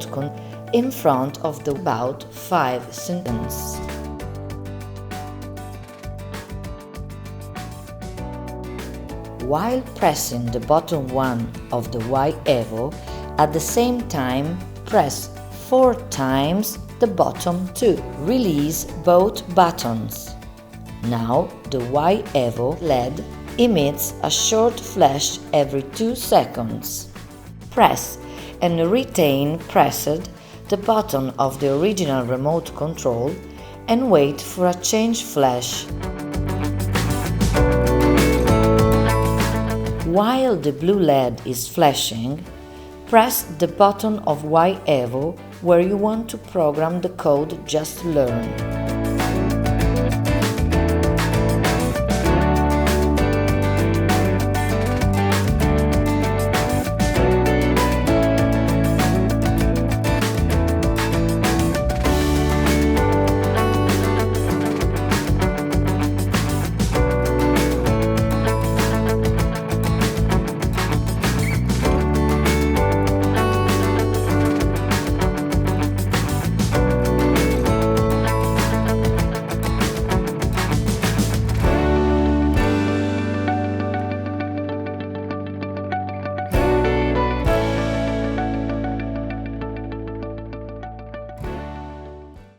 remote control in front of the about 5 centimeters. While pressing the button 1 of the Y Evo, at the same time press 4 times the button 2. Release both buttons. Now the Y Evo LED emits a short flash every 2 seconds. Press and retain pressed the button of the original remote control and wait for a change flash. While the blue LED is flashing, press the button of Y Evo where you want to program the code just learned.